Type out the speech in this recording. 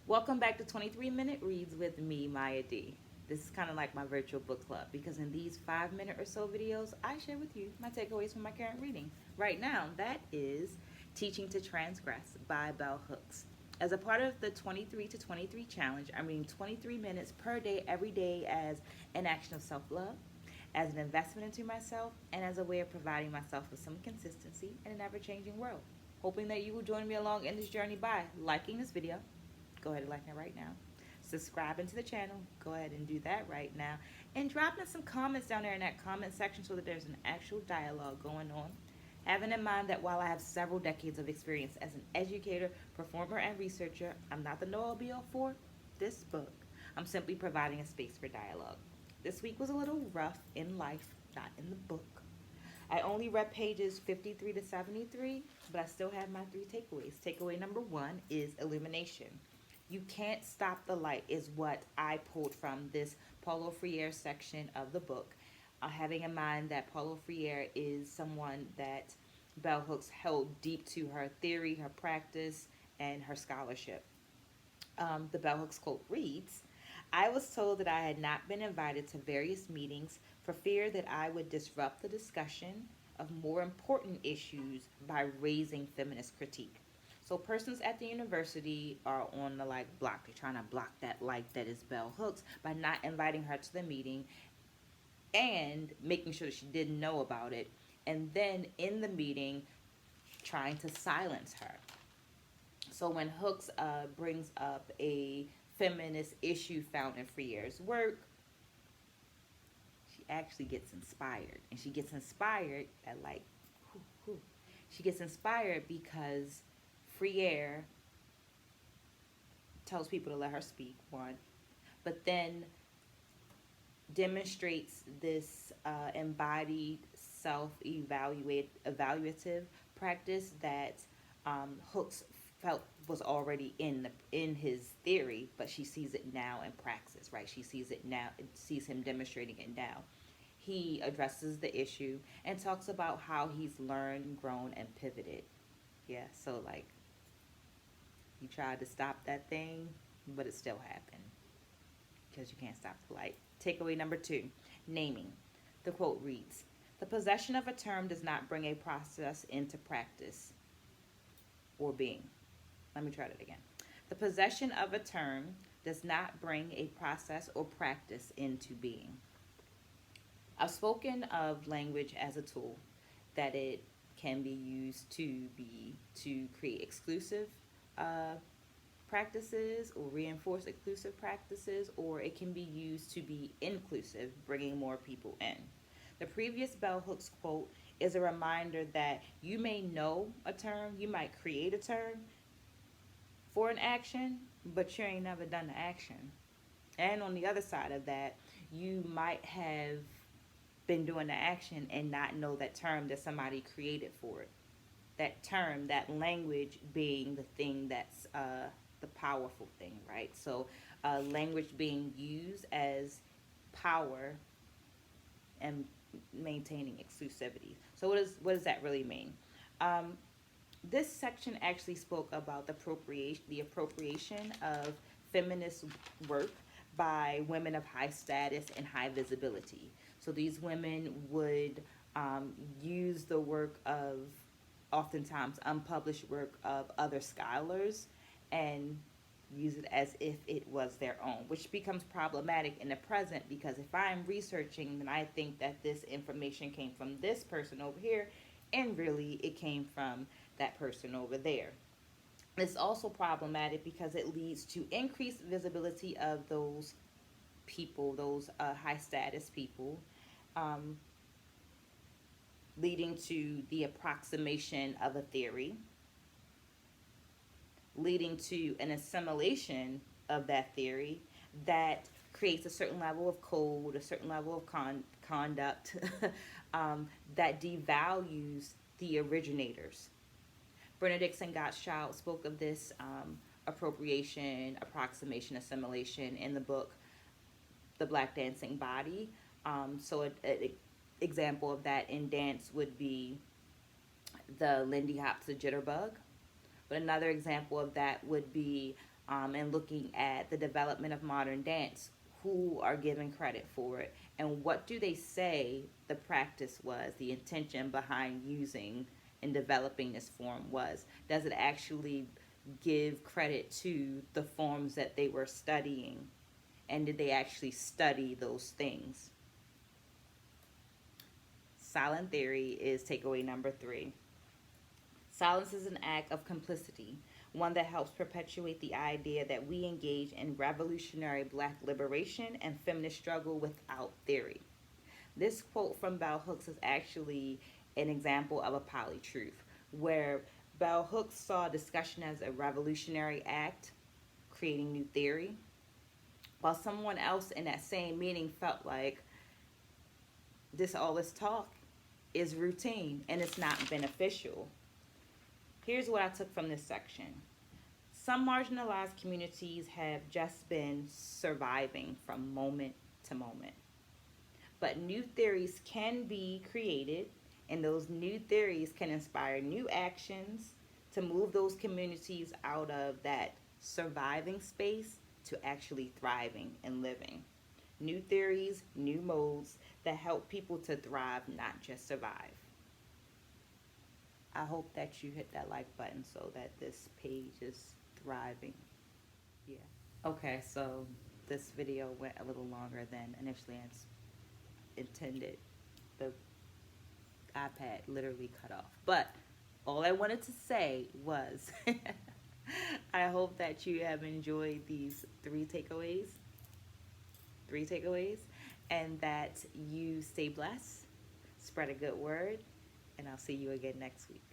Welcome back to 23 Minute Reads with me, Maya D. This is kind of like my virtual book club because in these 5 minute or so videos, I share with you my takeaways from my current reading. Right now, that is Teaching to Transgress by Bell Hooks. As a part of the 23 to 23 challenge, I'm reading 23 minutes per day, every day, as an action of self love, as an investment into myself, and as a way of providing myself with some consistency in an ever changing world. Hoping that you will join me along in this journey by liking this video. Go ahead and like it right now. Subscribing to the channel. Go ahead and do that right now. And dropping some comments down there in that comment section so that there's an actual dialogue going on. Having in mind that while I have several decades of experience as an educator, performer, and researcher, I'm not the know-all be-all for this book. I'm simply providing a space for dialogue. This week was a little rough in life, not in the book. I only read pages 53 to 73, but I still have my three takeaways. Takeaway number one is illumination. You can't stop the light is what I pulled from this Paulo Freire section of the book, having in mind that Paulo Freire is someone that Bell Hooks held deep to her theory, her practice, and her scholarship. The Bell Hooks quote reads, I was told that I had not been invited to various meetings for fear that I would disrupt the discussion of more important issues by raising feminist critique. So persons at the university are on the block. They're trying to block that light that is Bell Hooks by not inviting her to the meeting and making sure that she didn't know about it. And then in the meeting, trying to silence her. So when Hooks brings up a feminist issue found in Freire's work, she actually gets inspired. And she gets inspired at she gets inspired because Freire tells people to let her speak, one, but then demonstrates this embodied self-evaluative practice that Hooks felt was already in his theory, but she sees it now in praxis, right? She sees it now, sees him demonstrating it now. He addresses the issue and talks about how he's learned, grown, and pivoted. Yeah, so you tried to stop that thing, but it still happened because you can't stop the light. Takeaway number two, naming. The quote reads, the possession of a term does not bring a process into practice or being. Let me try that again. The possession of a term does not bring a process or practice into being. I've spoken of language as a tool, that it can be used to create exclusive practices or reinforce exclusive practices, or it can be used to be inclusive, bringing more people in. The previous Bell Hooks quote is a reminder that you may know a term, you might create a term for an action, but you ain't never done the action. And on the other side of that, you might have been doing the action and not know that term that somebody created for it. That term, that language being the thing that's the powerful thing, right? So language being used as power and maintaining exclusivity. So what does that really mean? This section actually spoke about the appropriation of feminist work by women of high status and high visibility. So these women would use the work of oftentimes unpublished work of other scholars and use it as if it was their own, which becomes problematic in the present because if I'm researching, then I think that this information came from this person over here, and really it came from that person over there. It's also problematic because it leads to increased visibility of those people, those high status people, leading to the approximation of a theory, leading to an assimilation of that theory that creates a certain level of code, a certain level of conduct that devalues the originators. Benedictson Gottschalk spoke of this appropriation, approximation, assimilation in the book The Black Dancing Body. So an example of that in dance would be the Lindy Hop's The Jitterbug. But another example of that would be and looking at the development of modern dance, who are given credit for it, and what do they say the practice was, the intention behind using and developing this form was. Does it actually give credit to the forms that they were studying, and did they actually study those things? Silent theory is takeaway number 3. Silence is an act of complicity, one that helps perpetuate the idea that we engage in revolutionary black liberation and feminist struggle without theory. This quote from Bell Hooks is actually an example of a polytruth, where Bell Hooks saw discussion as a revolutionary act, creating new theory, while someone else in that same meeting felt like all this talk is routine and it's not beneficial. Here's what I took from this section. Some marginalized communities have just been surviving from moment to moment. But new theories can be created, and those new theories can inspire new actions to move those communities out of that surviving space to actually thriving and living. New theories, new modes that help people to thrive, not just survive. I hope that you hit that like button so that this page is thriving. Yeah. Okay, so this video went a little longer than initially intended. The iPad literally cut off. But all I wanted to say was I hope that you have enjoyed these 3 takeaways. 3 takeaways. And that you stay blessed, spread a good word, and I'll see you again next week.